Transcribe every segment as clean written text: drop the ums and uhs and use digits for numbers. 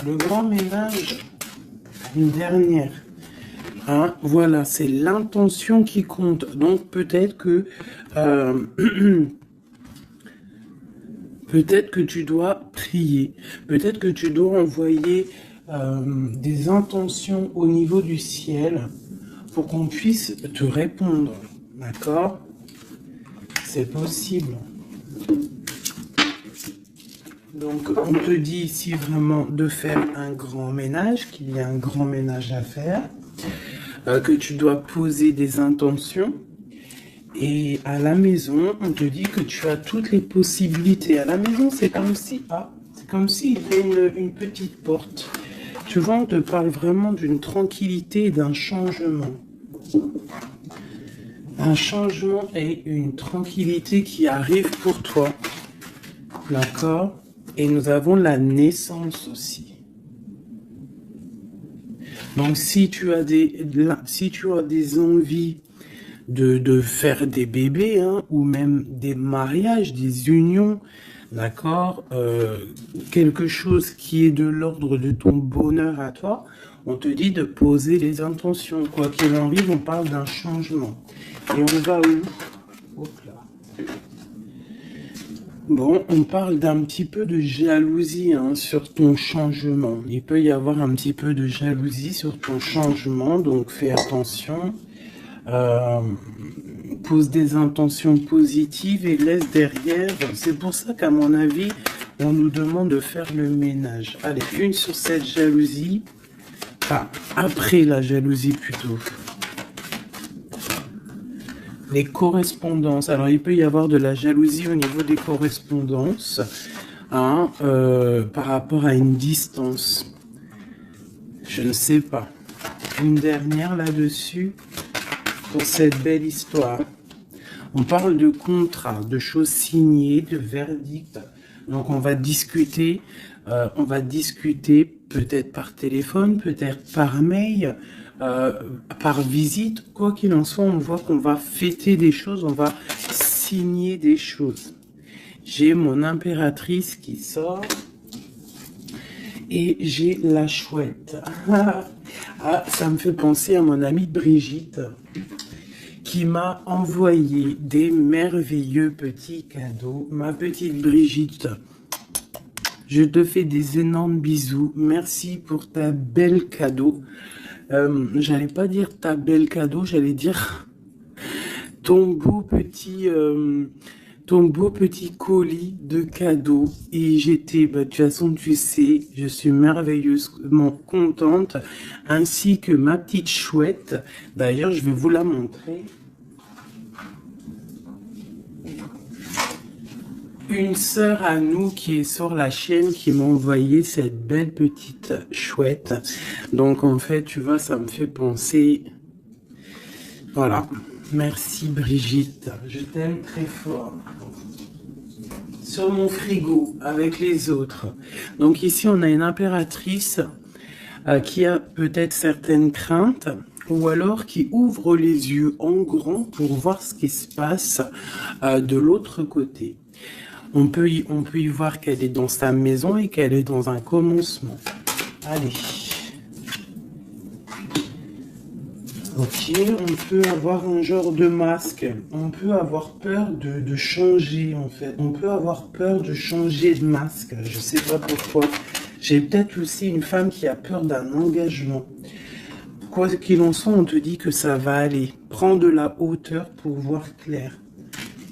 Le grand ménage, une dernière. Hein, voilà, c'est l'intention qui compte. Donc peut-être que peut-être que tu dois prier. Peut-être que tu dois envoyer des intentions au niveau du ciel pour qu'on puisse te répondre. D'accord? C'est possible. Donc, on te dit ici vraiment de faire un grand ménage, qu'il y a un grand ménage à faire, que tu dois poser des intentions. Et à la maison, on te dit que tu as toutes les possibilités. À la maison, c'est comme si, c'est comme s'il y avait une petite porte. Tu vois, on te parle vraiment d'une tranquillité et d'un changement. Un changement et une tranquillité qui arrivent pour toi. D'accord? Et nous avons la naissance aussi. Donc si tu as des envies de faire des bébés, hein, ou même des mariages, des unions, d'accord, quelque chose qui est de l'ordre de ton bonheur à toi, on te dit de poser les intentions. Quoi qu'il arrive, on parle d'un changement. Et on va où? Hop là. Bon, on parle d'un petit peu de jalousie, hein, sur ton changement. Il peut y avoir un petit peu de jalousie sur ton changement, donc fais attention. Pose des intentions positives et laisse derrière. C'est pour ça qu'à mon avis, on nous demande de faire le ménage. Allez, une sur cette jalousie. Enfin, après la jalousie plutôt. Les correspondances. Alors, il peut y avoir de la jalousie au niveau des correspondances, hein, par rapport à une distance. Je ne sais pas. Une dernière là-dessus pour cette belle histoire. On parle de contrat, de choses signées, de verdicts. Donc, on va discuter peut-être par téléphone, peut-être par mail, par visite. Quoi qu'il en soit, on voit qu'on va fêter des choses, on va signer des choses. J'ai mon impératrice qui sort et j'ai la chouette. Ça me fait penser à mon amie Brigitte qui m'a envoyé des merveilleux petits cadeaux. Ma petite Brigitte, je te fais des énormes bisous. Merci pour ta belle cadeau. J'allais pas dire ta belle cadeau, j'allais dire ton beau petit colis de cadeaux. Et j'étais, de toute façon, tu sais, je suis merveilleusement contente, ainsi que ma petite chouette. D'ailleurs, je vais vous la montrer. Une sœur à nous qui est sur la chaîne qui m'a envoyé cette belle petite chouette. Donc en fait, tu vois, ça me fait penser. Voilà. Merci Brigitte. Je t'aime très fort. Sur mon frigo avec les autres. Donc ici, on a une impératrice qui a peut-être certaines craintes, ou alors qui ouvre les yeux en grand pour voir ce qui se passe de l'autre côté. On peut y voir qu'elle est dans sa maison et qu'elle est dans un commencement. Allez. Ok, on peut avoir un genre de masque. On peut avoir peur de changer, en fait. On peut avoir peur de changer de masque. Je sais pas pourquoi. J'ai peut-être aussi une femme qui a peur d'un engagement. Quoi qu'il en soit, on te dit que ça va aller. Prends de la hauteur pour voir clair.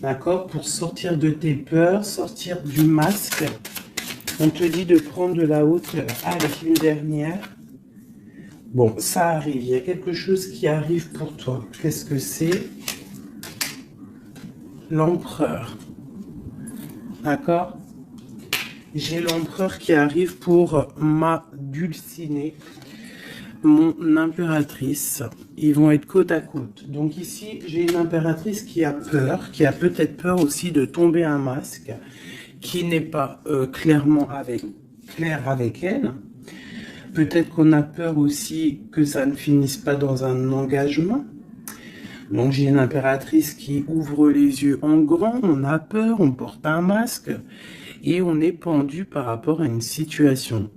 D'accord? Pour sortir de tes peurs, sortir du masque, on te dit de prendre de la hauteur. Allez, une dernière. Bon, ça arrive. Il y a quelque chose qui arrive pour toi. Qu'est-ce que c'est? L'empereur. D'accord? J'ai l'empereur qui arrive pour ma dulcinée, mon impératrice. Ils vont être côte à côte. Donc ici, j'ai une impératrice qui a peur, qui a peut-être peur aussi de tomber un masque, qui n'est pas clair avec elle. Peut-être qu'on a peur aussi que ça ne finisse pas dans un engagement. Donc j'ai une impératrice qui ouvre les yeux en grand, on a peur, on porte un masque et on est pendu par rapport à une situation.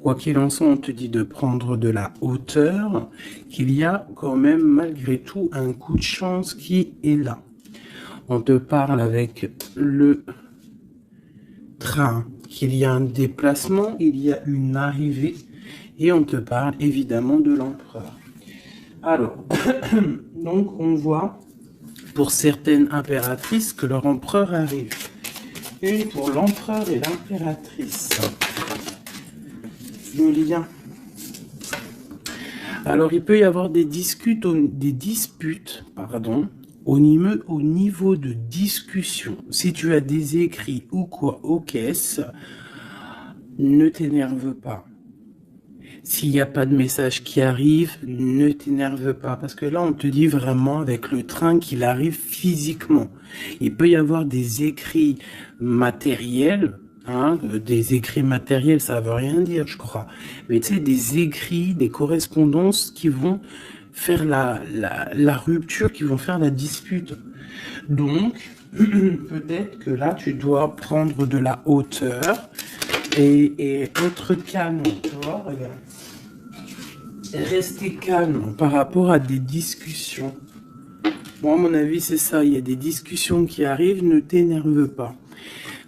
Quoi qu'il en soit, on te dit de prendre de la hauteur, qu'il y a quand même malgré tout un coup de chance qui est là. On te parle avec le train, qu'il y a un déplacement, il y a une arrivée, et on te parle évidemment de l'empereur. Alors, donc on voit pour certaines impératrices que leur empereur arrive. Une pour l'empereur et l'impératrice. Le lien. Alors il peut y avoir des disputes, au niveau de discussion. Si tu as des écrits ou quoi aux caisses, ne t'énerve pas. S'il n'y a pas de message qui arrive, ne t'énerve pas. Parce que là, on te dit vraiment avec le train qu'il arrive physiquement. Il peut y avoir des écrits matériels. Des écrits matériels, ça veut rien dire, je crois. Mais tu sais, des écrits, des correspondances qui vont faire la rupture, qui vont faire la dispute. Donc, peut-être que là, tu dois prendre de la hauteur et être calme, tu vois, regarde. Rester calme par rapport à des discussions. Bon, à mon avis, c'est ça. Il y a des discussions qui arrivent, ne t'énerve pas.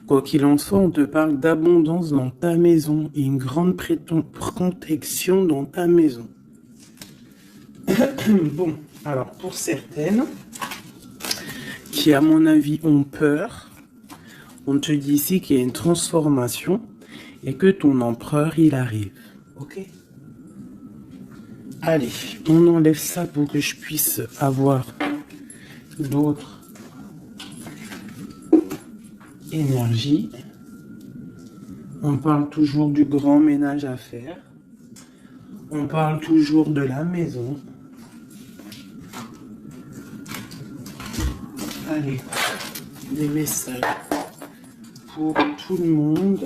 Quoi qu'il en soit, on te parle d'abondance dans ta maison et une grande protection dans ta maison. Bon, alors pour certaines qui, à mon avis, ont peur, on te dit ici qu'il y a une transformation et que ton empereur, il arrive. Ok ? Allez, on enlève ça pour que je puisse avoir d'autres énergies. On parle toujours du grand ménage à faire. On parle toujours de la maison. Allez, des messages pour tout le monde,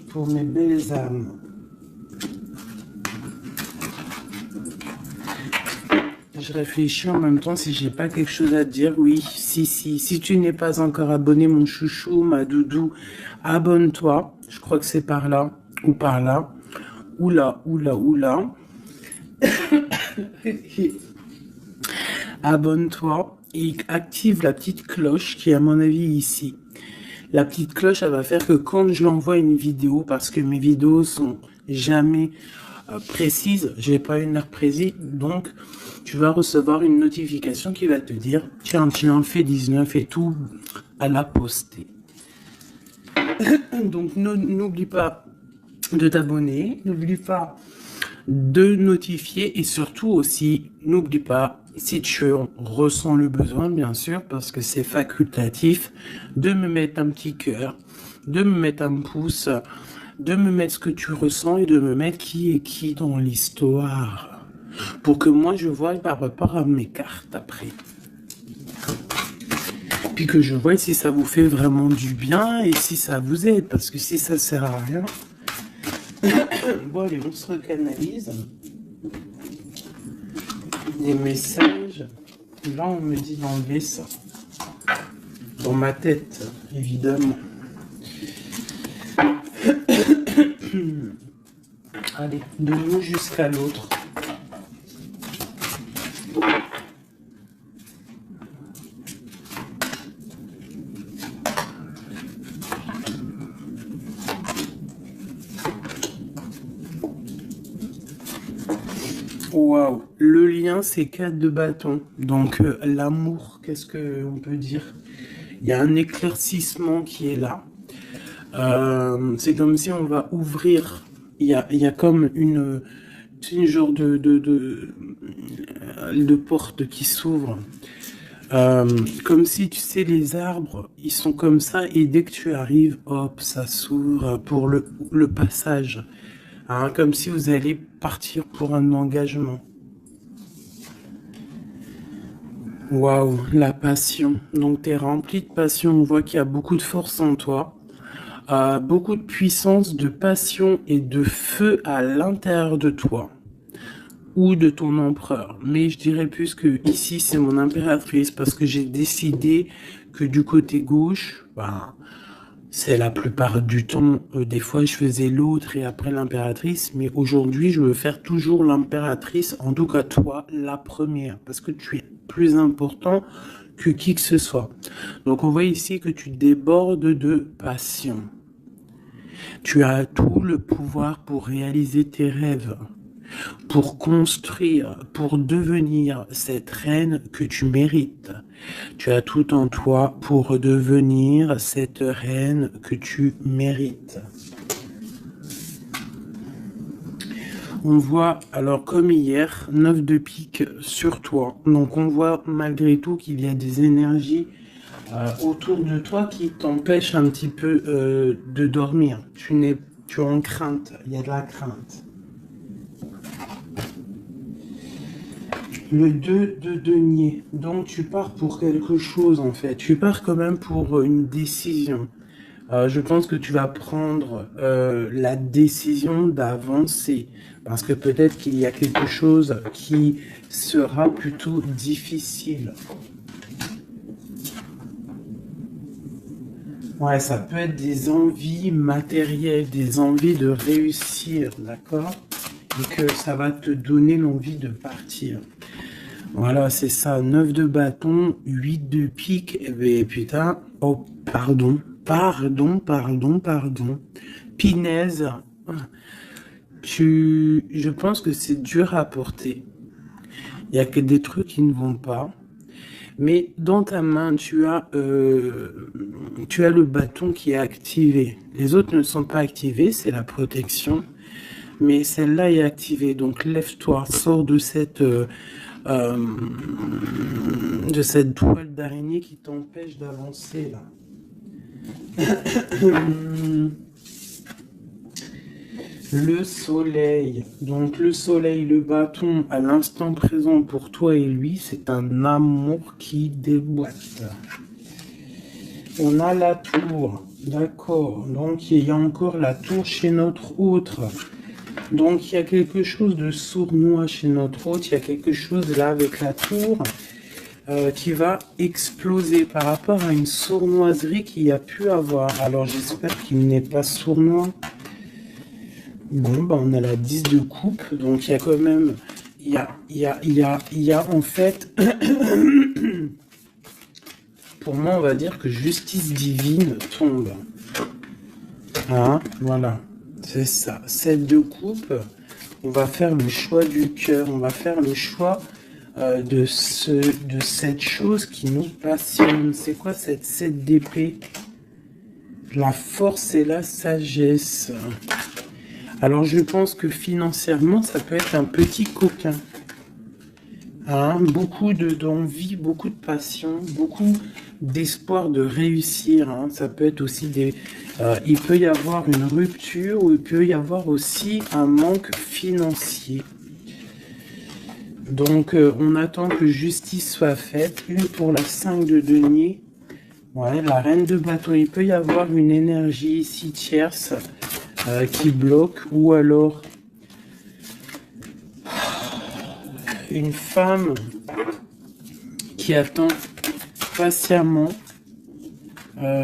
pour mes belles âmes. Je réfléchis en même temps si j'ai pas quelque chose à te dire. Oui, si tu n'es pas encore abonné, mon chouchou, ma doudou, abonne-toi. Je crois que c'est par là ou par là. Oula. Abonne-toi et active la petite cloche qui est à mon avis ici. La petite cloche, elle va faire que quand je l'envoie une vidéo, parce que mes vidéos sont jamais précises, j'ai pas une heure précise, donc tu vas recevoir une notification qui va te dire tiens, fais 19 et tout à la poster. Donc n'oublie pas de t'abonner, n'oublie pas de notifier et surtout aussi n'oublie pas, si tu ressens le besoin bien sûr, parce que c'est facultatif, de me mettre un petit cœur, de me mettre un pouce, de me mettre ce que tu ressens et de me mettre qui est qui dans l'histoire. Pour que moi je voie par rapport à mes cartes après. Puis que je vois si ça vous fait vraiment du bien et si ça vous aide. Parce que si ça sert à rien... Bon allez, on se recanalise. Des messages. Là on me dit d'enlever ça. Dans ma tête, évidemment. Allez, de nous jusqu'à l'autre. Waouh, le lien c'est 4 de bâton. Donc l'amour, qu'est-ce qu'on peut dire? Il y a un éclaircissement qui est là. C'est comme si on va ouvrir. Il y a comme une genre de porte qui s'ouvre. Comme si tu sais les arbres, ils sont comme ça et dès que tu arrives, hop, ça s'ouvre pour le passage. Hein, comme si vous allez partir pour un engagement. Waouh, la passion. Donc tu es rempli de passion, on voit qu'il y a beaucoup de force en toi. Beaucoup de puissance, de passion et de feu à l'intérieur de toi. Ou de ton empereur. Mais je dirais plus que ici c'est mon impératrice parce que j'ai décidé que du côté gauche, C'est la plupart du temps, des fois je faisais l'autre et après l'impératrice, mais aujourd'hui je veux faire toujours l'impératrice, en tout cas toi, la première, parce que tu es plus important que qui que ce soit. Donc on voit ici que tu débordes de passion. Tu as tout le pouvoir pour réaliser tes rêves, pour construire, pour devenir cette reine que tu mérites. Tu as tout en toi pour devenir cette reine que tu mérites. On voit, alors comme hier, 9 de pique sur toi. Donc on voit malgré tout qu'il y a des énergies autour de toi qui t'empêchent un petit peu de dormir. Tu es en crainte, il y a de la crainte. Le 2 de denier, donc tu pars pour quelque chose en fait, tu pars quand même pour une décision. Je pense que tu vas prendre la décision d'avancer, parce que peut-être qu'il y a quelque chose qui sera plutôt difficile. Ouais, ça peut être des envies matérielles, des envies de réussir, d'accord? Et que ça va te donner l'envie de partir. Voilà, c'est ça. 9 de bâton, 8 de pique. Eh bien, putain. Oh, pardon. Pinaise. Je pense que c'est dur à porter. Il y a que des trucs qui ne vont pas. Mais dans ta main, tu as le bâton qui est activé. Les autres ne sont pas activés, c'est la protection. Mais celle-là est activée. Donc lève-toi, sors de cette toile d'araignée qui t'empêche d'avancer là. Le soleil. Donc le soleil, le bâton, à l'instant présent pour toi et lui, c'est un amour qui déboîte. On a la tour. D'accord. Donc il y a encore la tour chez notre autre. Donc il y a quelque chose de sournois chez notre autre. Il y a quelque chose là avec la tour qui va exploser par rapport à une sournoiserie qu'il y a pu avoir. Alors j'espère qu'il n'est pas sournois. Bon, bah on a la 10 de coupe, donc il y a quand même, il y a en fait, pour moi on va dire que justice divine tombe. Hein, voilà, c'est ça. 7 de coupe, on va faire le choix du cœur, on va faire le choix de cette chose qui nous passionne. C'est quoi cette 7 d'épée? La force et la sagesse. Alors je pense que financièrement, ça peut être un petit coquin. Hein, beaucoup d'envie, beaucoup de passion, beaucoup d'espoir de réussir. Hein. Ça peut être aussi il peut y avoir une rupture ou il peut y avoir aussi un manque financier. Donc on attend que justice soit faite. Une pour la 5 de denier. Ouais, la reine de bâton. Il peut y avoir une énergie ici tierce. Qui bloque, ou alors une femme qui attend patiemment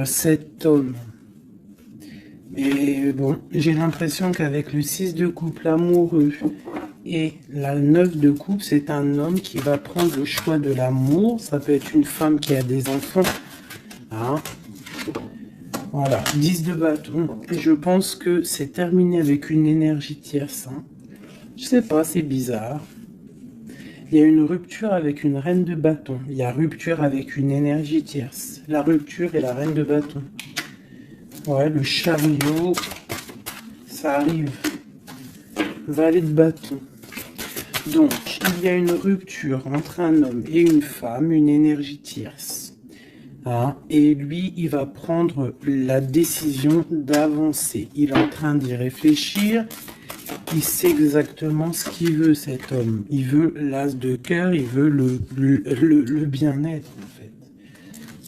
cet homme. Et bon, j'ai l'impression qu'avec le 6 de coupe, l'amoureux, et la 9 de coupe, c'est un homme qui va prendre le choix de l'amour. Ça peut être une femme qui a des enfants. Hein. Voilà, 10 de bâton. Et je pense que c'est terminé avec une énergie tierce. Hein. Je sais pas, c'est bizarre. Il y a une rupture avec une reine de bâton. Il y a rupture avec une énergie tierce. La rupture et la reine de bâton. Ouais, le chariot. Ça arrive. Valet de bâton. Donc, il y a une rupture entre un homme et une femme, une énergie tierce. Hein, et lui, il va prendre la décision d'avancer. Il est en train d'y réfléchir. Il sait exactement ce qu'il veut, cet homme. Il veut l'as de cœur, il veut le bien-être, en fait.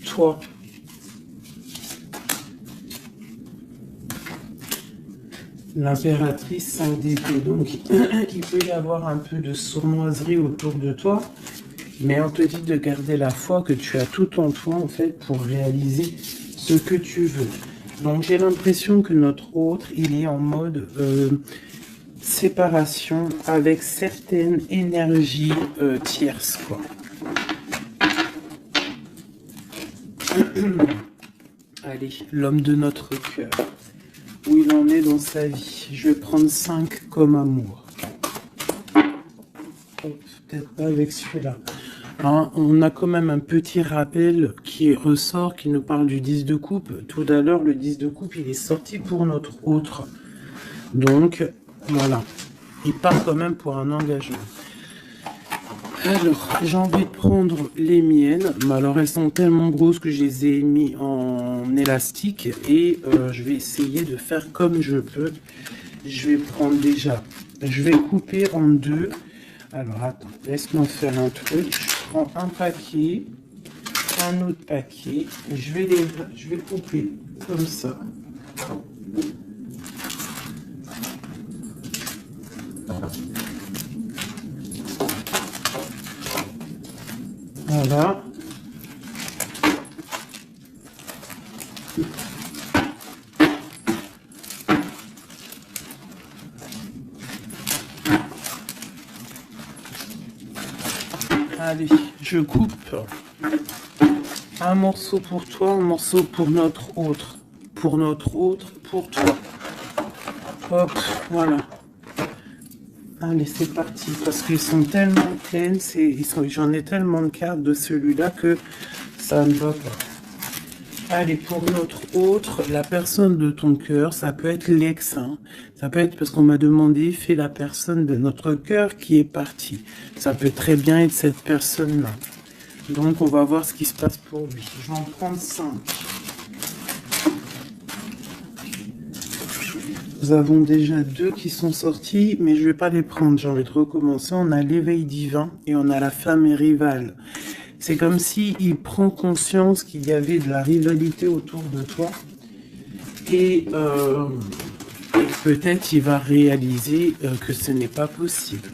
Toi, l'impératrice 5 d'épée. Donc, il peut y avoir un peu de sournoiserie autour de toi. Mais on te dit de garder la foi que tu as tout en toi, en fait, pour réaliser ce que tu veux. Donc j'ai l'impression que notre autre, il est en mode séparation avec certaines énergies tierces, quoi. Allez, l'homme de notre cœur. Où il en est dans sa vie. Je vais prendre 5 comme amour. Peut-être pas avec celui-là. Hein, on a quand même un petit rappel qui ressort, qui nous parle du 10 de coupe. Tout à l'heure, le 10 de coupe, il est sorti pour notre autre. Donc, voilà. Il part quand même pour un engagement. Alors, j'ai envie de prendre les miennes. Mais alors, elles sont tellement grosses que je les ai mis en élastique. Et je vais essayer de faire comme je peux. Je vais prendre déjà... Je vais couper en deux. Alors, attends, laisse-moi faire un truc. Je prends un paquet, un autre paquet. Je vais couper comme ça. Voilà. Allez, je coupe un morceau pour toi, un morceau pour notre autre. Pour notre autre, pour toi. Hop, voilà. Allez, c'est parti. Parce qu'ils sont tellement pleines, j'en ai tellement de cartes de celui-là que ça ne va pas. Allez, pour notre autre, la personne de ton cœur, ça peut être l'ex. Hein. Ça peut être parce qu'on m'a demandé, fais la personne de notre cœur qui est partie. Ça peut très bien être cette personne-là. Donc, on va voir ce qui se passe pour lui. Je vais en prendre 5. Nous avons déjà 2 qui sont sortis, mais je ne vais pas les prendre. J'ai envie de recommencer. On a l'éveil divin et on a la femme rivale. C'est comme s'il prend conscience qu'il y avait de la rivalité autour de toi. Et peut-être il va réaliser que ce n'est pas possible.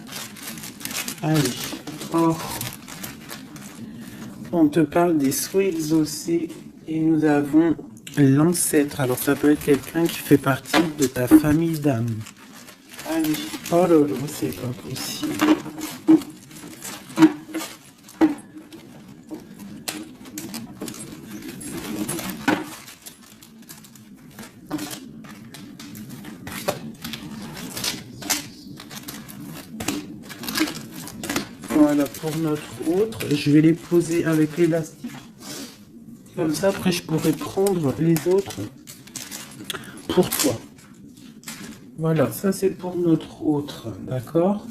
Allez. Oh. On te parle des souhaits exaucés. Et nous avons l'ancêtre. Alors ça peut être quelqu'un qui fait partie de ta famille d'âme. Allez. Oh là là, c'est pas possible. Voilà, pour notre autre, je vais les poser avec l'élastique. Comme ça, après, je pourrais prendre les autres pour toi. Voilà, ça c'est pour notre autre, d'accord?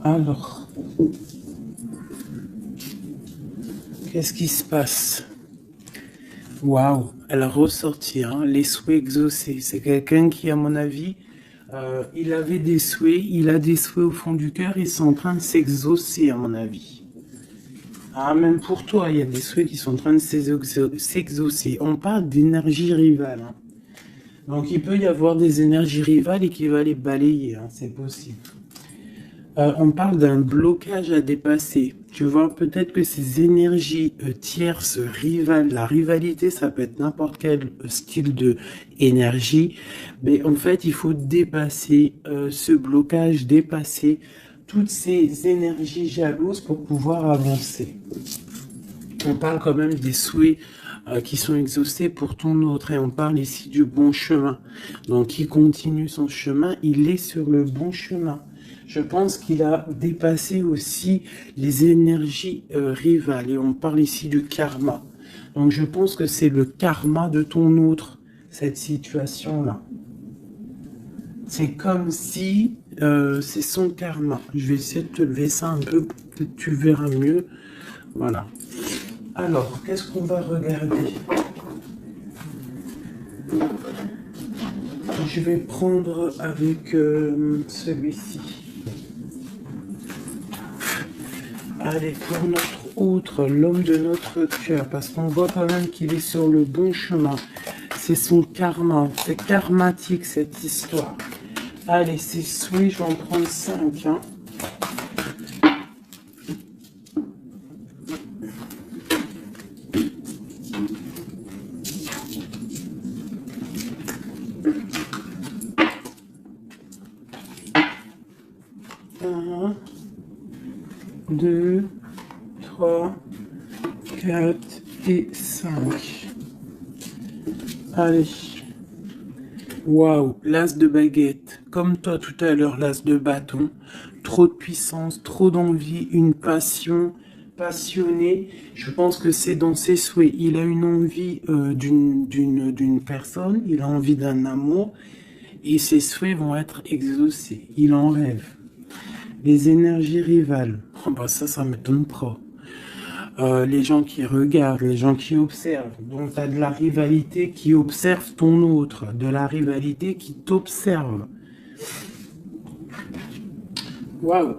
Alors, qu'est-ce qui se passe? Waouh, elle a ressorti hein, les souhaits exaucés. C'est quelqu'un qui, à mon avis, il avait des souhaits, il a des souhaits au fond du cœur, ils sont en train de s'exaucer, à mon avis. Ah, même pour toi, il y a des souhaits qui sont en train de s'exaucer. On parle d'énergie rivale. Hein. Donc, il peut y avoir des énergies rivales et qui va les balayer, hein, c'est possible. On parle d'un blocage à dépasser. Tu vois, peut-être que ces énergies tierces, rivales, la rivalité, ça peut être n'importe quel style de énergie. Mais en fait, il faut dépasser ce blocage, dépasser toutes ces énergies jalouses pour pouvoir avancer. On parle quand même des souhaits qui sont exaucés pour ton autre. Et on parle ici du bon chemin. Donc, il continue son chemin, il est sur le bon chemin. Je pense qu'il a dépassé aussi les énergies rivales. Et on parle ici du karma. Donc, je pense que c'est le karma de ton autre, cette situation-là. C'est comme si c'est son karma. Je vais essayer de te lever ça un peu, peut-être tu verras mieux. Voilà. Alors, qu'est-ce qu'on va regarder? Je vais prendre avec celui-ci. Allez, pour notre autre, l'homme de notre cœur, parce qu'on voit quand même qu'il est sur le bon chemin. C'est son karma, c'est karmatique cette histoire. Allez, c'est souhait, je vais en prendre 5. Hein. 2, 3, 4 et 5. Allez. Waouh, l'as de baguette. Comme toi tout à l'heure, l'as de bâton. Trop de puissance, trop d'envie, une passion, passionné. Je pense que c'est dans ses souhaits. Il a une envie d'une personne, il a envie d'un amour et ses souhaits vont être exaucés. Il en rêve. Les énergies rivales. Oh bah ça m'étonne pas. Les gens qui regardent, les gens qui observent. Donc, tu as de la rivalité qui observe ton autre, de la rivalité qui t'observe. Waouh!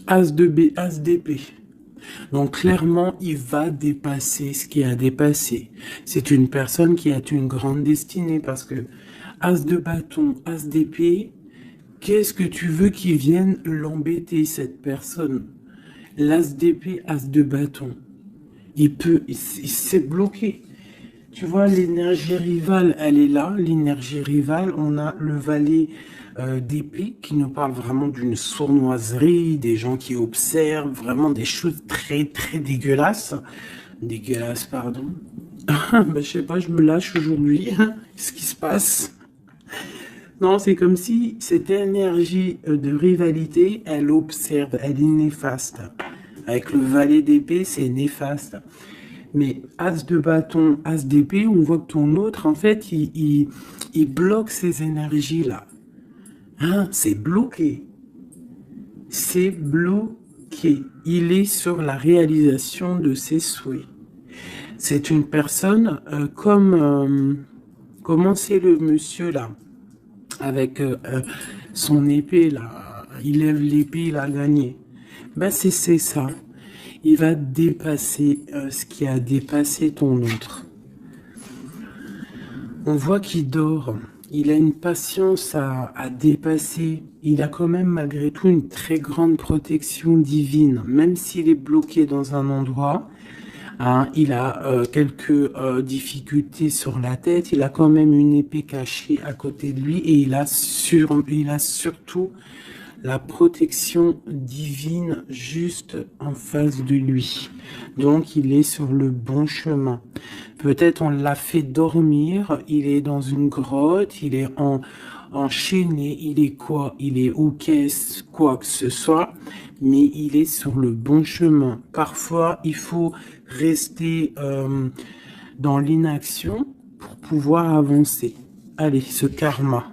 As de B, As d'épée. Donc, clairement, il va dépasser ce qui a dépassé. C'est une personne qui a une grande destinée parce que As de bâton, As d'épée, qu'est-ce que tu veux qu'il vienne l'embêter, cette personne? L'As d'épée, As de bâton. Il s'est bloqué. Tu vois, l'énergie rivale, elle est là. L'énergie rivale, on a le valet d'épée qui nous parle vraiment d'une sournoiserie, des gens qui observent, vraiment des choses très, très dégueulasses. Dégueulasses, pardon. Ben, je sais pas, je me lâche aujourd'hui. Qu'est-ce qui se passe? Non, c'est comme si cette énergie de rivalité, elle observe, elle est néfaste. Avec le valet d'épée, c'est néfaste. Mais As de bâton, As d'épée, on voit que ton autre, en fait, il bloque ces énergies-là. Hein, c'est bloqué. C'est bloqué. Il est sur la réalisation de ses souhaits. C'est une personne comment c'est le monsieur là, avec son épée là, il lève l'épée, il a gagné. Ben c'est ça. Il va dépasser ce qui a dépassé ton autre. On voit qu'il dort. Il a une patience à dépasser. Il a quand même malgré tout une très grande protection divine. Même s'il est bloqué dans un endroit, hein, il a quelques difficultés sur la tête. Il a quand même une épée cachée à côté de lui. Et il a surtout la protection divine juste en face de lui. Donc, il est sur le bon chemin. Peut-être on l'a fait dormir, il est dans une grotte, il est enchaîné, il est quoi? Il est aux caisses, quoi que ce soit, mais il est sur le bon chemin. Parfois, il faut rester dans l'inaction pour pouvoir avancer. Allez, ce karma.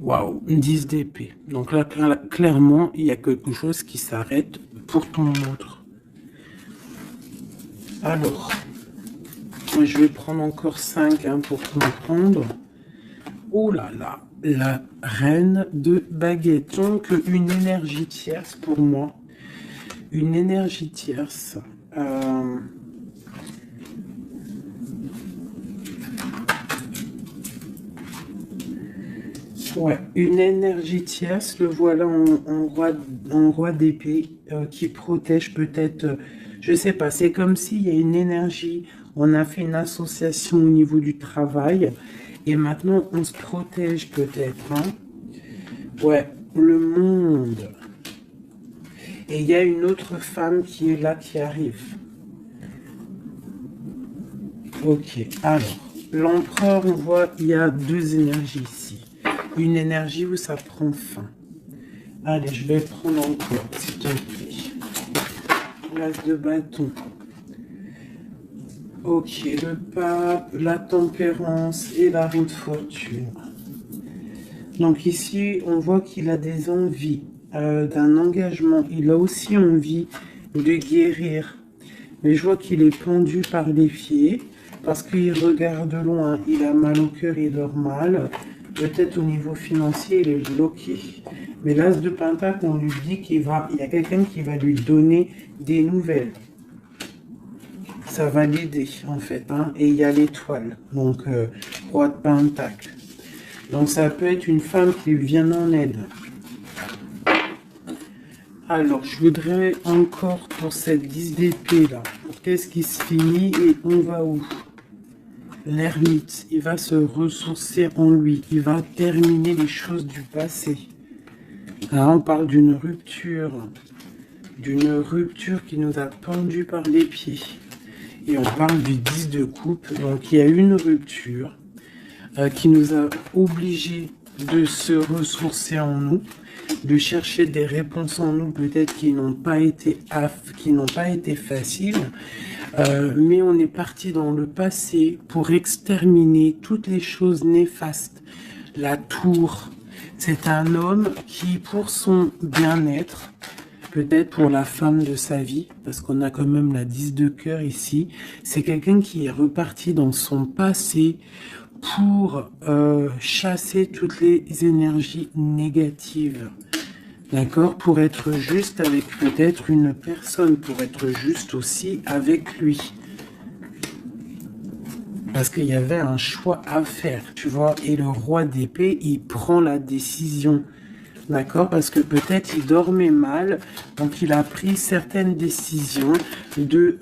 Waouh, 10 d'épée. Donc là, clairement, il y a quelque chose qui s'arrête pour ton autre. Alors, je vais prendre encore 5 pour comprendre. Oh là là, la reine de baguette. Donc, une énergie tierce pour moi. Une énergie tierce. Ouais, une énergie tierce, le voilà en roi d'épée qui protège peut-être, je sais pas, c'est comme s'il y a une énergie, on a fait une association au niveau du travail et maintenant on se protège peut-être. Hein. Ouais, le monde. Et il y a une autre femme qui est là, qui arrive. Ok, alors, l'empereur, on voit, il y a deux énergies ici. Une énergie où ça prend fin. Allez, je vais prendre encore, s'il te plaît. L'as de bâton. Ok, le pape, la tempérance et la roue de fortune. Donc ici, on voit qu'il a des envies d'un engagement. Il a aussi envie de guérir. Mais je vois qu'il est pendu par les pieds parce qu'il regarde loin. Il a mal au cœur, il dort mal. Peut-être au niveau financier, il est bloqué. Mais l'as de pentacle, on lui dit qu'il y a quelqu'un qui va lui donner des nouvelles. Ça va l'aider, en fait. Hein. Et il y a l'étoile. Donc, roi de pentacle. Donc, ça peut être une femme qui vient en aide. Alors, je voudrais encore pour cette 10 d'épée là. Qu'est-ce qui se finit et on va où? L'ermite, il va se ressourcer en lui, il va terminer les choses du passé. Là, on parle d'une rupture. d'une rupture qui nous a pendu par les pieds. Et on parle du 10 de coupe. Donc il y a une rupture qui nous a obligés de se ressourcer en nous, de chercher des réponses en nous, peut-être qui n'ont pas été faciles, mais on est parti dans le passé pour exterminer toutes les choses néfastes. La tour, c'est un homme qui, pour son bien-être, peut-être pour la femme de sa vie, parce qu'on a quand même la 10 de cœur ici, c'est quelqu'un qui est reparti dans son passé pour chasser toutes les énergies négatives. D'accord? Pour être juste avec peut-être une personne, pour être juste aussi avec lui. Parce qu'il y avait un choix à faire, tu vois. Et le roi d'épée, il prend la décision. D'accord? Parce que peut-être il dormait mal, donc il a pris certaines décisions de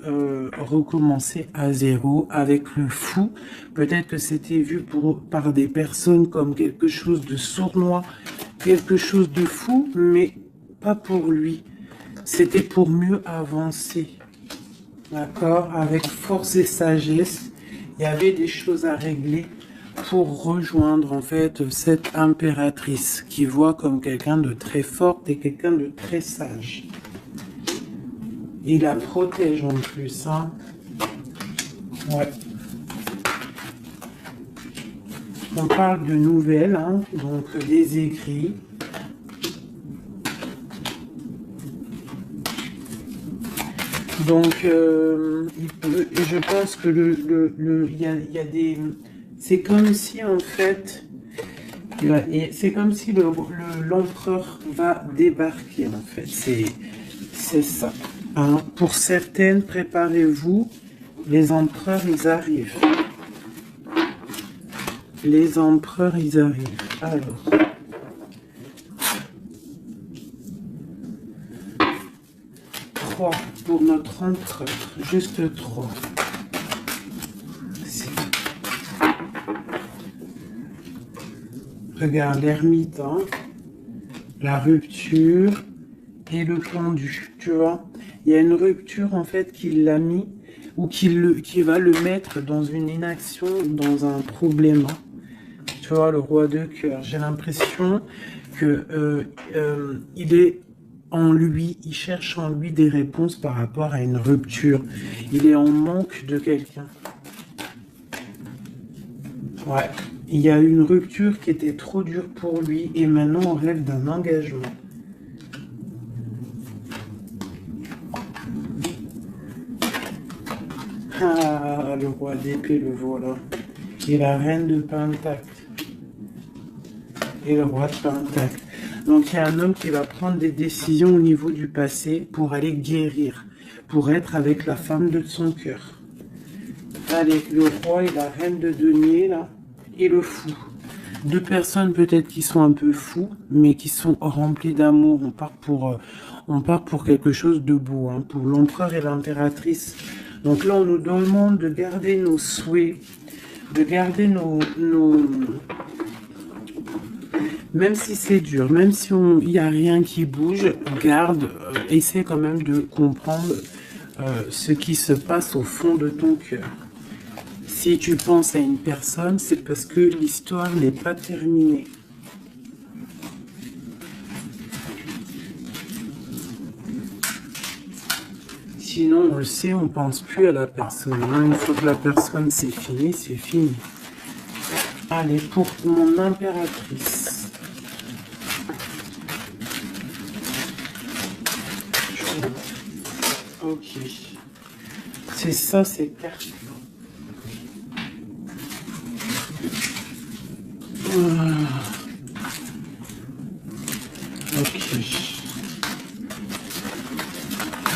recommencer à zéro avec le fou. Peut-être que c'était vu par des personnes comme quelque chose de sournois, quelque chose de fou, mais pas pour lui. C'était pour mieux avancer. D'accord? Avec force et sagesse, il y avait des choses à régler pour rejoindre en fait cette impératrice qui voit comme quelqu'un de très forte et quelqu'un de très sage. Il la protège en plus, hein. Ouais. On parle de nouvelles, hein, donc des écrits. Donc, je pense que il y a des... C'est comme si, en fait, c'est comme si l'empereur va débarquer, en fait. C'est ça. Hein. Pour certaines, préparez-vous, les empereurs, ils arrivent. Les empereurs, ils arrivent. Alors... pour notre empereur, juste 3. Regarde l'ermite, hein, la rupture et le pendu, tu vois. Il y a une rupture en fait qui l'a mis ou qui va le mettre dans une inaction, dans un problème. Tu vois, le roi de cœur. J'ai l'impression que il est en lui, il cherche en lui des réponses par rapport à une rupture. Il est en manque de quelqu'un. Ouais. Il y a une rupture qui était trop dure pour lui et maintenant on rêve d'un engagement. Ah, le roi d'épée, le voilà. Et la reine de pentacle. Et le roi de pentacle. Donc il y a un homme qui va prendre des décisions au niveau du passé pour aller guérir, pour être avec la femme de son cœur. Allez, le roi et la reine de denier, là, et le fou. Deux personnes peut-être qui sont un peu fous, mais qui sont remplies d'amour. On part pour quelque chose de beau, hein, pour l'empereur et l'impératrice. Donc là, on nous demande de garder nos souhaits, de garder nos même si c'est dur, même si il n'y a rien qui bouge, garde, essaie quand même de comprendre ce qui se passe au fond de ton cœur. Si tu penses à une personne, c'est parce que l'histoire n'est pas terminée. Sinon, on le sait, on ne pense plus à la personne. Une fois que la personne c'est fini, c'est fini. Allez, pour mon impératrice. Ok. C'est ça, c'est carte. Ok.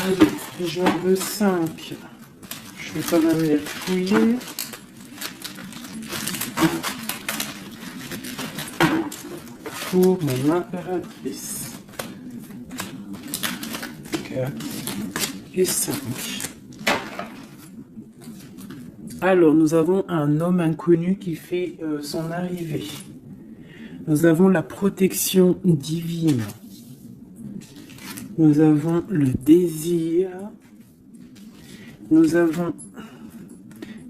Allez, j'en veux 5. Je vais quand même les fouiller. Pour mon impératrice. 4 et 5. Alors, nous avons un homme inconnu qui fait son arrivée. Nous avons la protection divine. Nous avons le désir. Nous avons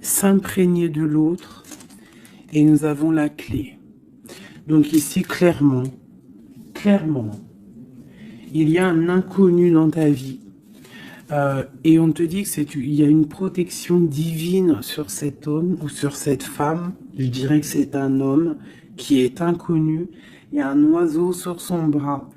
s'imprégner de l'autre. Et nous avons la clé. Donc ici, clairement, il y a un inconnu dans ta vie. Et on te dit que il y a une protection divine sur cet homme ou sur cette femme. Je dirais que c'est un homme qui est inconnu. Il y a un oiseau sur son bras.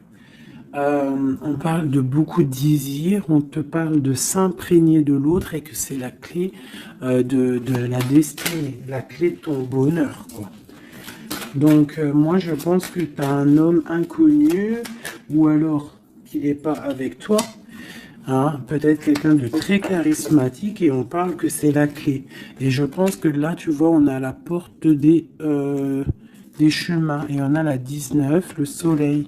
On parle de beaucoup de désirs. On te parle de s'imprégner de l'autre et que c'est la clé de la destinée, la clé de ton bonheur, quoi. Donc, moi, je pense que tu as un homme inconnu ou alors qu'il n'est pas avec toi. Hein, peut-être quelqu'un de très charismatique et on parle que c'est la clé. Et je pense que là, tu vois, on a la porte des chemins et on a la 19, le soleil.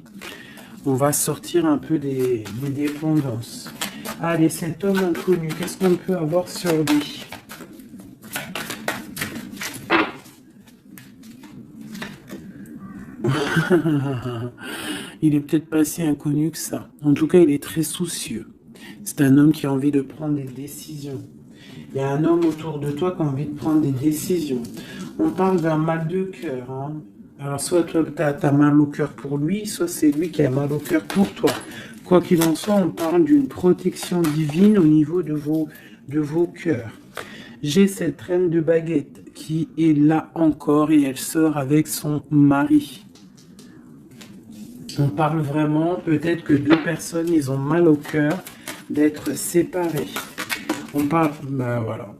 On va sortir un peu des dépendances. Allez, cet homme inconnu, qu'est-ce qu'on peut avoir sur lui? Il est peut-être pas si inconnu que ça. En tout cas, il est très soucieux. C'est un homme qui a envie de prendre des décisions. Il y a un homme autour de toi qui a envie de prendre des décisions. On parle d'un mal de cœur. Hein. Alors, soit toi, tu as mal au cœur pour lui, soit c'est lui qui a mal au cœur pour toi. Quoi qu'il en soit, on parle d'une protection divine au niveau de vos cœurs. J'ai cette reine de baguette qui est là encore et elle sort avec son mari. On parle vraiment, peut-être que deux personnes, ils ont mal au cœur d'être séparés. On parle, ben voilà.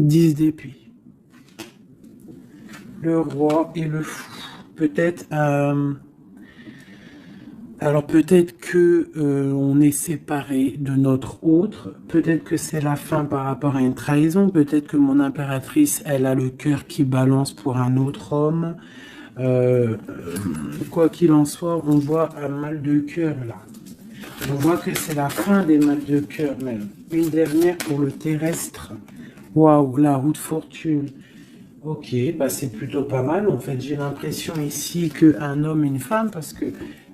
10 d'épée. Le roi et le fou. Peut-être, alors peut-être que on est séparé de notre autre. Peut-être que c'est la fin par rapport à une trahison. Peut-être que mon impératrice, elle a le cœur qui balance pour un autre homme. Quoi qu'il en soit, on voit un mal de cœur là. On voit que c'est la fin des mal de cœur même. Une dernière pour le terrestre. Waouh, la roue de fortune. Ok, bah c'est plutôt pas mal. En fait, j'ai l'impression ici qu'un homme et une femme, parce que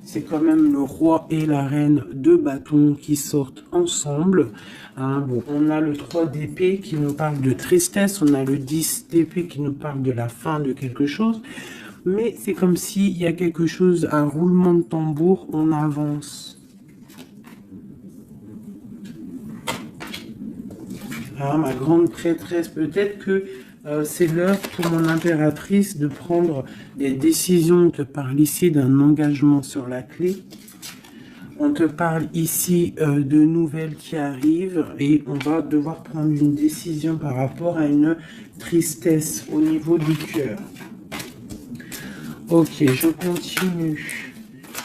c'est quand même le roi et la reine de bâtons qui sortent ensemble. Hein, bon, on a le 3 d'épée qui nous parle de tristesse. On a le 10 d'épée qui nous parle de la fin de quelque chose. Mais c'est comme s'il y a quelque chose, un roulement de tambour, on avance. Ah, ma grande prêtresse, peut-être que c'est l'heure pour mon impératrice de prendre des décisions. On te parle ici d'un engagement sur la clé. On te parle ici de nouvelles qui arrivent et on va devoir prendre une décision par rapport à une tristesse au niveau du cœur. Ok, je continue.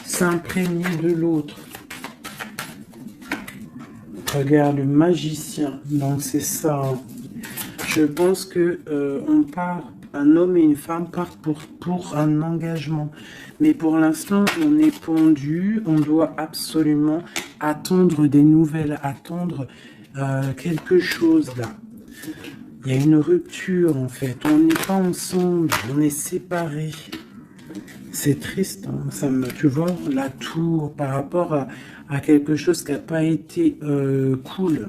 S'imprégner de l'autre. Regarde, le magicien. Donc c'est ça. Hein. Je pense que on part, un homme et une femme partent pour un engagement. Mais pour l'instant, on est pendu. On doit absolument attendre des nouvelles, attendre quelque chose là. Il y a une rupture en fait. On n'est pas ensemble, on est séparés. C'est triste, hein. Ça me, tu vois, la tour par rapport à quelque chose qui n'a pas été cool.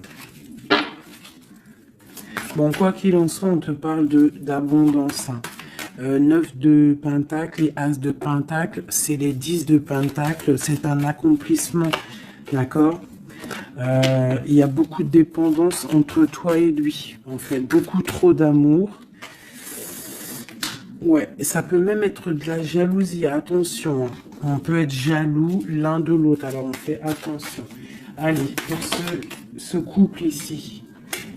Bon, quoi qu'il en soit, on te parle d'abondance. Hein. 9 de pentacle et as de pentacle, c'est les 10 de pentacle, c'est un accomplissement, d'accord. Il y a beaucoup de dépendance entre toi et lui, en fait, beaucoup trop d'amour. Ouais, ça peut même être de la jalousie, attention. Hein. On peut être jaloux l'un de l'autre, alors on fait attention. Allez, pour ce couple ici.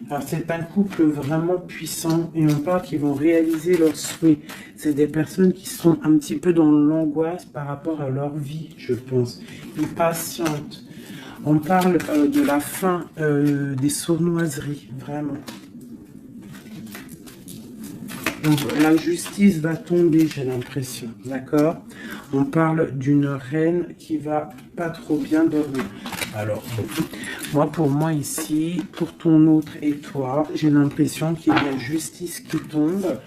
Alors c'est un couple vraiment puissant et on parle qu'ils vont réaliser leurs souhaits. C'est des personnes qui sont un petit peu dans l'angoisse par rapport à leur vie, je pense. Ils patientent. On parle de la fin des sournoiseries, vraiment. Donc la justice va tomber, j'ai l'impression, d'accord? On parle d'une reine qui va pas trop bien dormir. Alors, pour moi ici, pour ton autre et toi, j'ai l'impression qu'il y a justice qui tombe,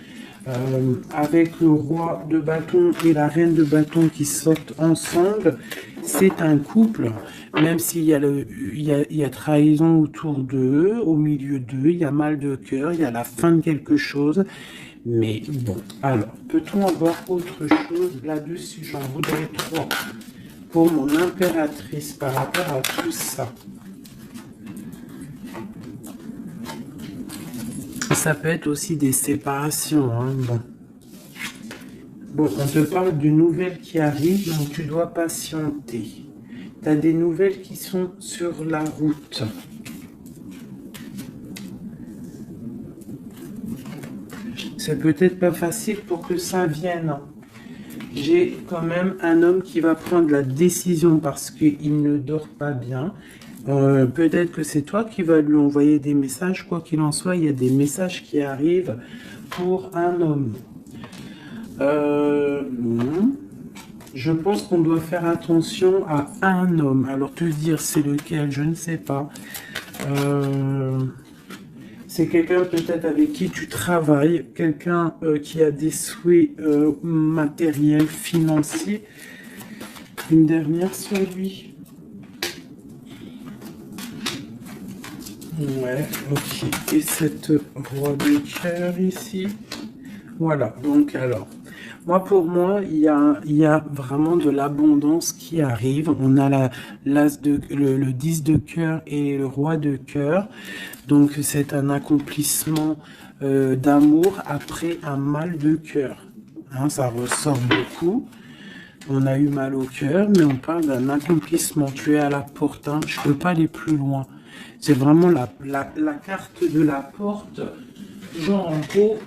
avec le roi de bâton et la reine de bâton qui sortent ensemble, c'est un couple, même s'il y a il y a trahison autour d'eux, au milieu d'eux, il y a mal de cœur, il y a la fin de quelque chose. Mais bon, alors, peut-on avoir autre chose là-dessus? J'en voudrais 3 pour mon impératrice par rapport à tout ça. Ça peut être aussi des séparations, hein, bon. Bon, on te parle d'une nouvelle qui arrive, donc tu dois patienter. Tu as des nouvelles qui sont sur la route. C'est peut-être pas facile pour que ça vienne. J'ai quand même un homme qui va prendre la décision parce qu'il ne dort pas bien. Peut-être que c'est toi qui vas lui envoyer des messages. Quoi qu'il en soit, il y a des messages qui arrivent pour un homme. Je pense qu'on doit faire attention à un homme. Alors te dire c'est lequel, je ne sais pas. C'est quelqu'un peut-être avec qui tu travailles, quelqu'un qui a des souhaits matériels, financiers. Une dernière sur lui. Ouais, ok. Et cette roi de cœur ici. Voilà, donc alors, pour moi, il y a vraiment de l'abondance qui arrive. On a le 10 de cœur et le roi de cœur. Donc, c'est un accomplissement d'amour après un mal de cœur. Hein, ça ressort beaucoup. On a eu mal au cœur, mais on parle d'un accomplissement. Tu es à la porte, hein. Je ne peux pas aller plus loin. C'est vraiment la carte de la porte. Genre, en gros,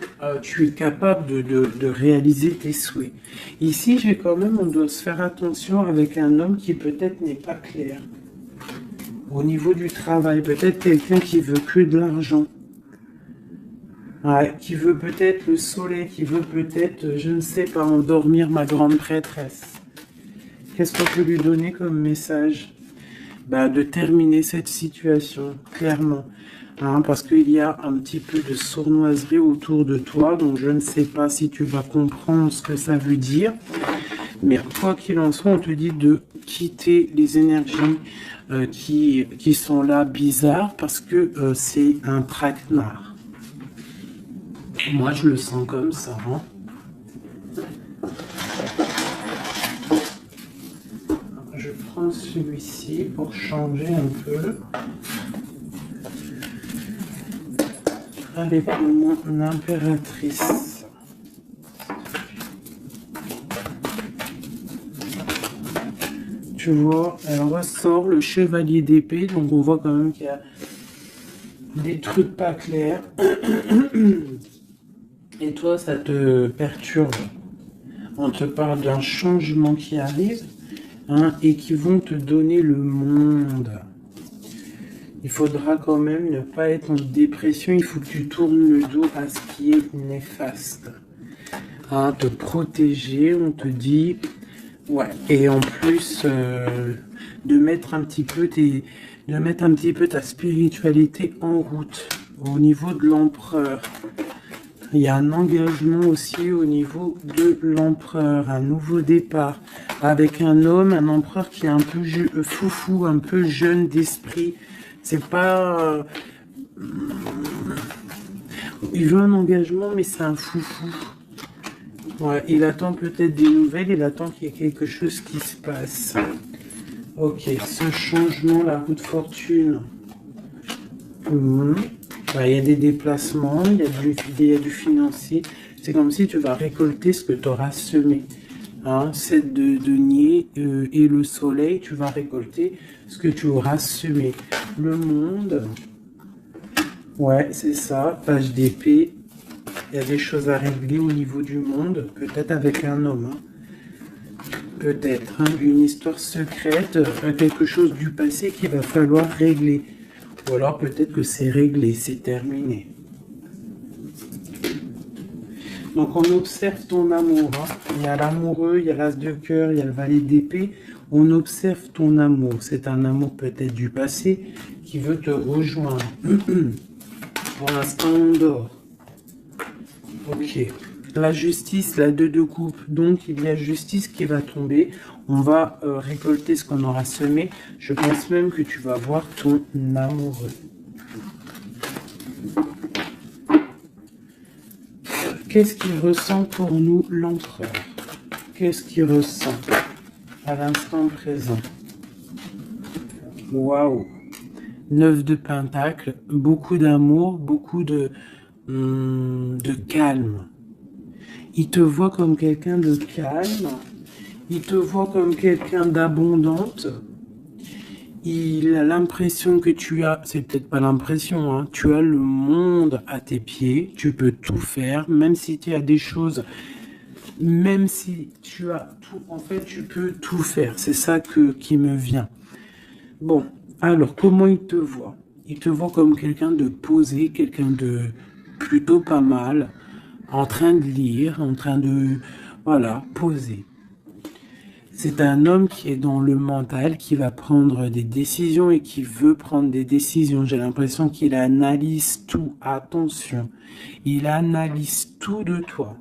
tu es capable de réaliser tes souhaits. Ici, on doit se faire attention avec un homme qui peut-être n'est pas clair. Au niveau du travail, peut-être quelqu'un qui veut que de l'argent. Ouais, qui veut peut-être le soleil, qui veut peut-être, je ne sais pas, endormir ma grande prêtresse. Qu'est-ce qu'on peut lui donner comme message? De terminer cette situation, clairement. Hein, parce qu'il y a un petit peu de sournoiserie autour de toi, donc je ne sais pas si tu vas comprendre ce que ça veut dire. Mais quoi qu'il en soit, on te dit de quitter les énergies qui sont là bizarres, parce que c'est un traquenard. Moi, je le sens comme ça. Hein. Je prends celui-ci pour changer un peu. Allez, pour mon impératrice. Tu vois, elle ressort le chevalier d'épée, donc on voit quand même qu'il y a des trucs pas clairs. Et toi, ça te perturbe. On te parle d'un changement qui arrive, hein, et qui vont te donner le monde. Il faudra quand même ne pas être en dépression. Il faut que tu tournes le dos à ce qui est néfaste. Hein, te protéger, on te dit. Ouais. Et en plus, de mettre un petit peu ta spiritualité en route. Au niveau de l'empereur. Il y a un engagement aussi au niveau de l'empereur. Un nouveau départ. Avec un homme, un empereur qui est un peu foufou, un peu jeune d'esprit. C'est pas... il veut un engagement, mais c'est un foufou. Ouais, il attend peut-être des nouvelles, il attend qu'il y ait quelque chose qui se passe. Ok, ce changement, la roue de fortune. Il y a des déplacements, il y a du financier. C'est comme si tu vas récolter ce que tu auras semé. Hein, 7 de denier et le soleil, tu vas récolter ce que tu auras semé. Le monde, ouais, c'est ça, page d'épée. Il y a des choses à régler au niveau du monde, peut-être avec un homme. Hein. Peut-être, hein, une histoire secrète, quelque chose du passé qu'il va falloir régler. Ou alors peut-être que c'est réglé, c'est terminé. Donc on observe ton amour. Hein. Il y a l'amoureux, il y a l'as de cœur, il y a le valet d'épée. On observe ton amour. C'est un amour peut-être du passé qui veut te rejoindre. Pour l'instant, on dort. Ok. La justice, la 2 de coupe. Donc, il y a justice qui va tomber. On va récolter ce qu'on aura semé. Je pense même que tu vas voir ton amoureux. Qu'est-ce qu'il ressent pour nous, l'empereur? Qu'est-ce qu'il ressent à l'instant présent? Waouh! 9 de pentacles, beaucoup d'amour, beaucoup de calme. Il te voit comme quelqu'un de calme, il te voit comme quelqu'un d'abondante. Il a l'impression que tu as, c'est peut-être pas l'impression, hein, tu as le monde à tes pieds, tu peux tout faire, même si tu as des choses, même si tu as tout, en fait, tu peux tout faire. C'est ça qui me vient. Bon, alors, comment il te voit? Il te voit comme quelqu'un de posé, quelqu'un de plutôt pas mal, en train de lire, en train de, voilà, poser. C'est un homme qui est dans le mental, qui va prendre des décisions et qui veut prendre des décisions. J'ai l'impression qu'il analyse tout. Attention, il analyse tout de toi.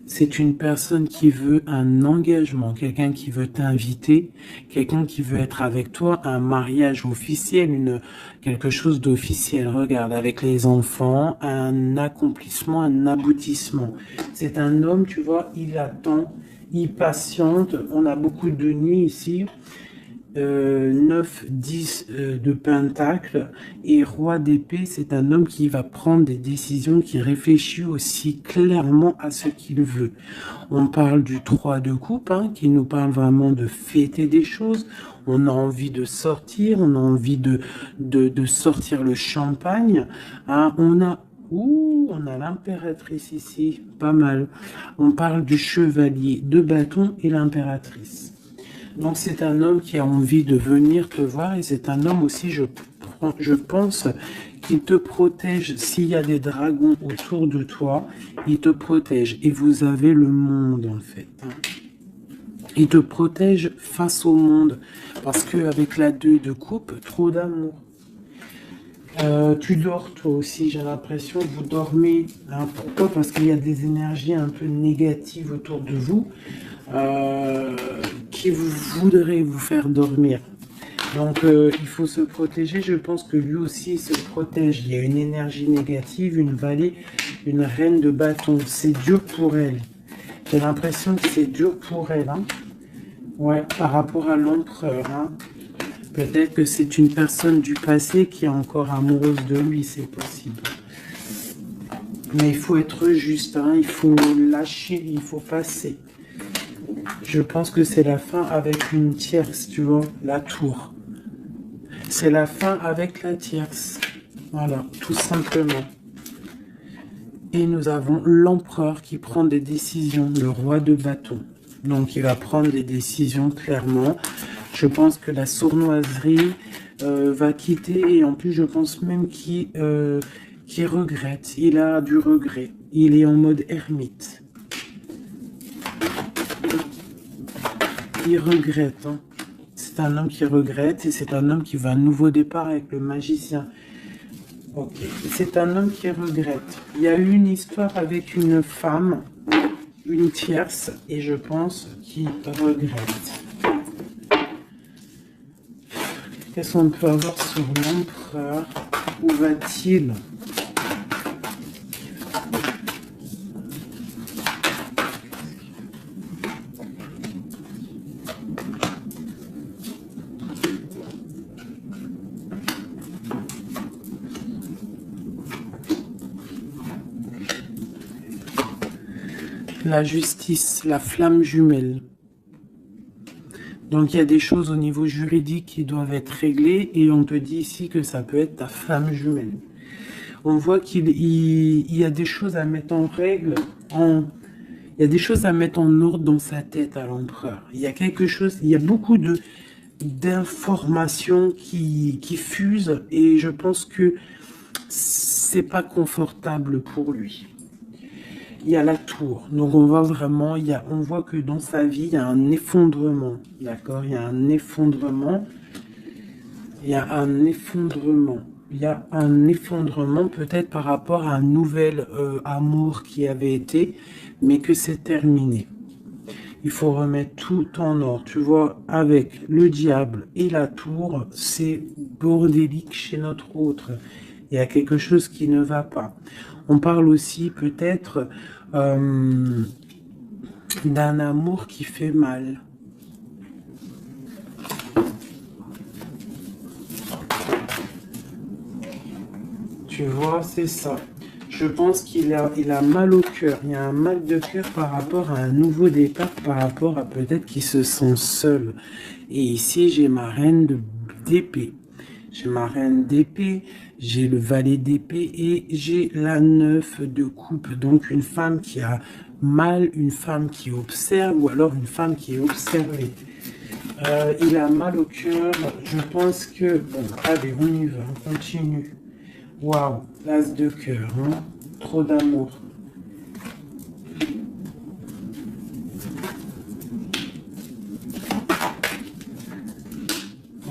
C'est une personne qui veut un engagement, quelqu'un qui veut t'inviter, quelqu'un qui veut être avec toi, un mariage officiel, quelque chose d'officiel. Regarde, avec les enfants, un accomplissement, un aboutissement. C'est un homme, tu vois, il attend, il patiente. On a beaucoup de nuits ici. 9, 10 de pentacle et roi d'épée, c'est un homme qui va prendre des décisions, qui réfléchit aussi clairement à ce qu'il veut. On parle du 3 de coupe, hein, qui nous parle vraiment de fêter des choses. On a envie de sortir, on a envie de sortir le champagne. Hein, on a l'impératrice ici, pas mal. On parle du chevalier de bâton et l'impératrice. Donc c'est un homme qui a envie de venir te voir et c'est un homme aussi, je pense, qui te protège. S'il y a des dragons autour de toi, il te protège. Et vous avez le monde en fait. Il te protège face au monde. Parce qu'avec la 2 de coupe, trop d'amour. Tu dors toi aussi, j'ai l'impression, vous dormez. Hein, pourquoi? Parce qu'il y a des énergies un peu négatives autour de vous qui voudraient vous faire dormir. Donc il faut se protéger. Je pense que lui aussi il se protège. Il y a une énergie négative, une vallée, une reine de bâton. C'est dur pour elle. J'ai l'impression que c'est dur pour elle. Hein. Ouais, par rapport à l'empereur. Hein. Peut-être que c'est une personne du passé qui est encore amoureuse de lui, c'est possible. Mais il faut être juste, hein, il faut lâcher, il faut passer. Je pense que c'est la fin avec une tierce, tu vois, la tour. C'est la fin avec la tierce. Voilà, tout simplement. Et nous avons l'empereur qui prend des décisions, le roi de bâton. Donc il va prendre des décisions clairement. Je pense que la sournoiserie va quitter et en plus je pense même qu'il regrette. Il a du regret. Il est en mode ermite. Il regrette. Hein. C'est un homme qui regrette et c'est un homme qui va à un nouveau départ avec le magicien. Ok. C'est un homme qui regrette. Il y a eu une histoire avec une femme, une tierce, et je pense qu'il regrette. Qu'est-ce qu'on peut avoir sur l'empereur? Où va-t-il? La justice, la flamme jumelle. Donc il y a des choses au niveau juridique qui doivent être réglées et on te dit ici que ça peut être ta flamme jumelle. On voit qu'il y a des choses à mettre en règle, il y a des choses à mettre en ordre dans sa tête à l'empereur. Il y a quelque chose, il y a beaucoup d'informations qui fusent et je pense que c'est pas confortable pour lui. Il y a la tour, donc on voit vraiment, on voit que dans sa vie, il y a un effondrement, d'accord? Il y a un effondrement, il y a un effondrement. il y a un effondrement peut-être par rapport à un nouvel amour qui avait été, mais que c'est terminé. Il faut remettre tout en ordre. Tu vois, avec le diable et la tour, c'est bordélique chez notre autre. Il y a quelque chose qui ne va pas. On parle aussi peut-être d'un amour qui fait mal. Tu vois, c'est ça. Je pense qu'il a mal au cœur. Il y a un mal de cœur par rapport à un nouveau départ, par rapport à peut-être qu'il se sent seul. Et ici, j'ai ma reine d'épée. J'ai ma reine d'épée, j'ai le valet d'épée et j'ai la 9 de coupe. Donc une femme qui a mal, une femme qui observe ou alors une femme qui est observée. Il a mal au cœur. Je pense que... Bon, allez, on y va, on continue. Waouh, l'as de cœur, hein? Trop d'amour.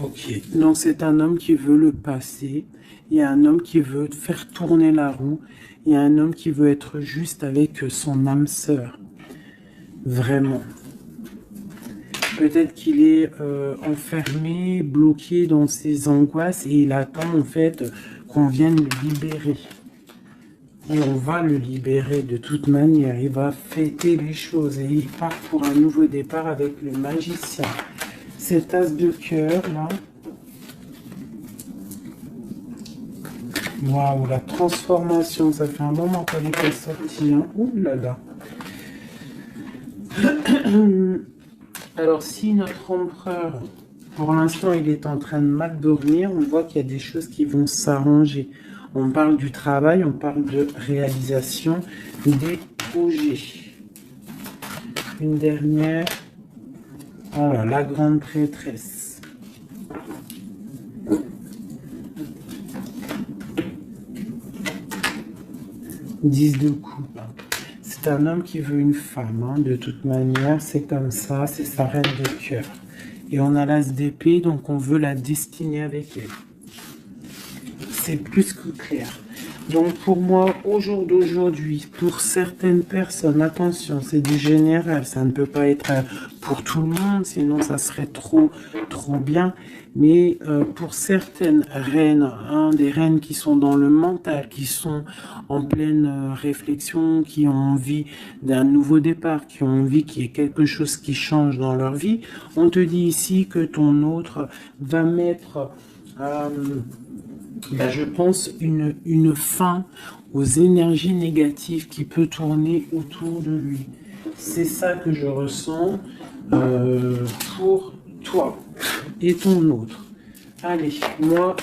Ok, donc c'est un homme qui veut le passé. Il y a un homme qui veut faire tourner la roue. Il y a un homme qui veut être juste avec son âme sœur. Vraiment. Peut-être qu'il est enfermé, bloqué dans ses angoisses et il attend en fait qu'on vienne le libérer. Et on va le libérer de toute manière. Il va fêter les choses et il part pour un nouveau départ avec le magicien. Cet as de cœur là. Waouh, la transformation. Ça fait un moment qu'elle n'est pas sortie. Hein. Ouh là là. Alors si notre empereur, pour l'instant, il est en train de mal dormir, on voit qu'il y a des choses qui vont s'arranger. On parle du travail, on parle de réalisation des projets. Une dernière. Voilà, la grande prêtresse. Dix de coupe. C'est un homme qui veut une femme, hein, de toute manière, c'est comme ça, c'est sa reine de cœur. Et on a l'as d'épée, donc on veut la destiner avec elle. C'est plus que clair. Donc pour moi, au jour d'aujourd'hui, pour certaines personnes, attention, c'est du général, ça ne peut pas être pour tout le monde, sinon ça serait trop bien. Mais pour certaines reines, hein, des reines qui sont dans le mental, qui sont en pleine réflexion, qui ont envie d'un nouveau départ, qui ont envie qu'il y ait quelque chose qui change dans leur vie, on te dit ici que ton autre va mettre... Ben, je pense une fin aux énergies négatives qui peut tourner autour de lui. C'est ça que je ressens pour toi et ton autre. Allez, moi,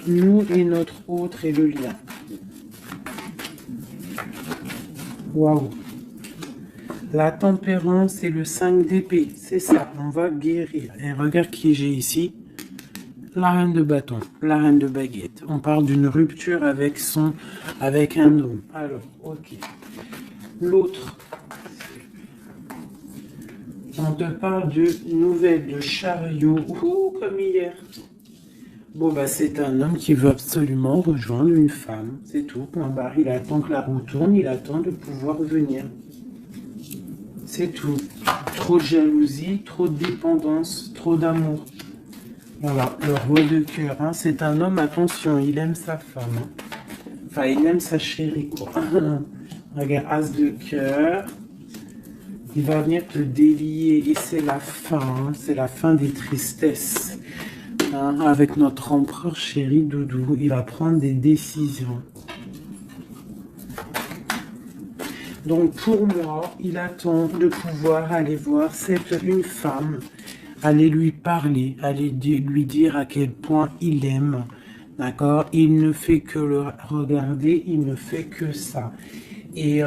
nous et notre autre et le lien. Waouh. La tempérance et le 5 d'épée, c'est ça, on va guérir. Et regarde qui j'ai ici. La reine de bâton, la reine de baguette. On parle d'une rupture avec un homme. Alors, ok. L'autre. On te parle de nouvelles de chariot. Ouh, comme hier. Bon, bah, c'est un homme qui veut absolument rejoindre une femme. C'est tout. Point barre. Il attend que la roue tourne. Il attend de pouvoir venir. C'est tout. Trop de jalousie, trop de dépendance, trop d'amour. Voilà, le roi de cœur, hein, c'est un homme, attention, il aime sa femme. Hein. Enfin, il aime sa chérie, quoi. Regarde, as de cœur. Il va venir te délier et c'est la fin, hein, c'est la fin des tristesses. Hein, avec notre empereur chéri Doudou, il va prendre des décisions. Donc pour moi, il attend de pouvoir aller voir cette une femme. Allez lui parler, allez lui dire à quel point il aime, d'accord? Il ne fait que le regarder, il ne fait que ça. Et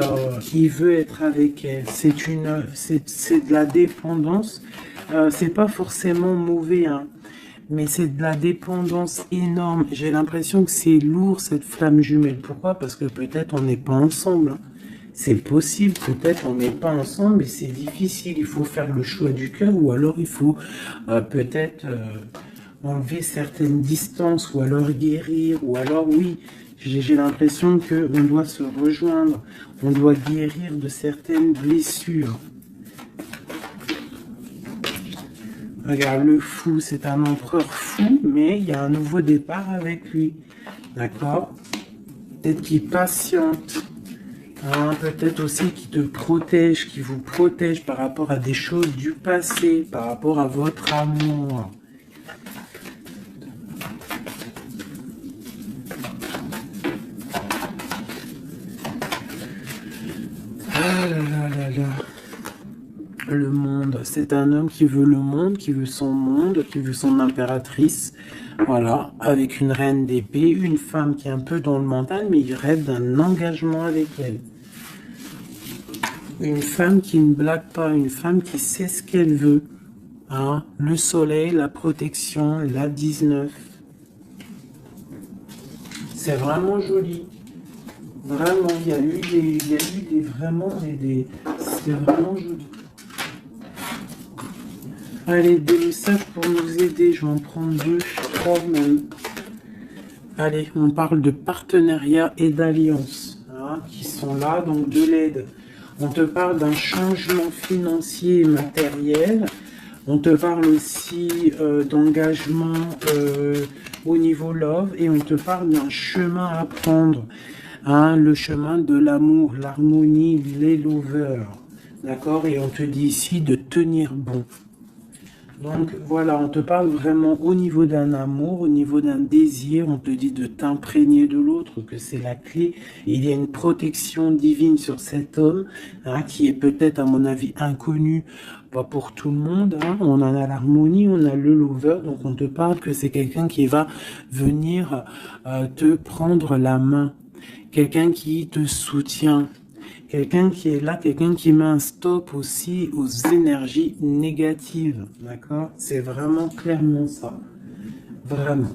il veut être avec elle. C'est de la dépendance. C'est pas forcément mauvais, hein, mais c'est de la dépendance énorme. J'ai l'impression que c'est lourd, cette flamme jumelle. Pourquoi? Parce que peut-être on n'est pas ensemble, hein. C'est possible, peut-être on n'est pas ensemble, mais c'est difficile. Il faut faire le choix du cœur ou alors il faut peut-être enlever certaines distances, ou alors guérir, ou alors oui, j'ai l'impression qu'on doit se rejoindre, on doit guérir de certaines blessures. Regarde, le fou, c'est un empereur fou, mais il y a un nouveau départ avec lui. D'accord? Peut-être qu'il patiente. Hein, peut-être aussi qu'il te protège, qu'il vous protège par rapport à des choses du passé, par rapport à votre amour. Ah là là là là. Le monde, c'est un homme qui veut le monde, qui veut son monde, qui veut son impératrice. Voilà, avec une reine d'épée, une femme qui est un peu dans le mental, mais il rêve d'un engagement avec elle. Une femme qui ne blague pas, une femme qui sait ce qu'elle veut. Hein, le soleil, la protection, la 19. C'est vraiment joli. Vraiment, il y a eu des c'est vraiment joli. Allez, des messages pour nous aider. Je vais en prendre 2, 3 même. Allez, on parle de partenariat et d'alliance, hein, qui sont là, donc de l'aide. On te parle d'un changement financier et matériel. On te parle aussi d'engagement au niveau love. Et on te parle d'un chemin à prendre. Hein, le chemin de l'amour, l'harmonie, les lovers. D'accord? Et on te dit ici de tenir bon. Donc voilà, on te parle vraiment au niveau d'un amour, au niveau d'un désir, on te dit de t'imprégner de l'autre, que c'est la clé. Il y a une protection divine sur cet homme, hein, qui est peut-être à mon avis inconnu, pas pour tout le monde. Hein. On en a l'harmonie, on a le lover, donc on te parle que c'est quelqu'un qui va venir te prendre la main, quelqu'un qui te soutient. Quelqu'un qui est là, quelqu'un qui met un stop aussi aux énergies négatives, d'accord? C'est vraiment clairement ça, vraiment.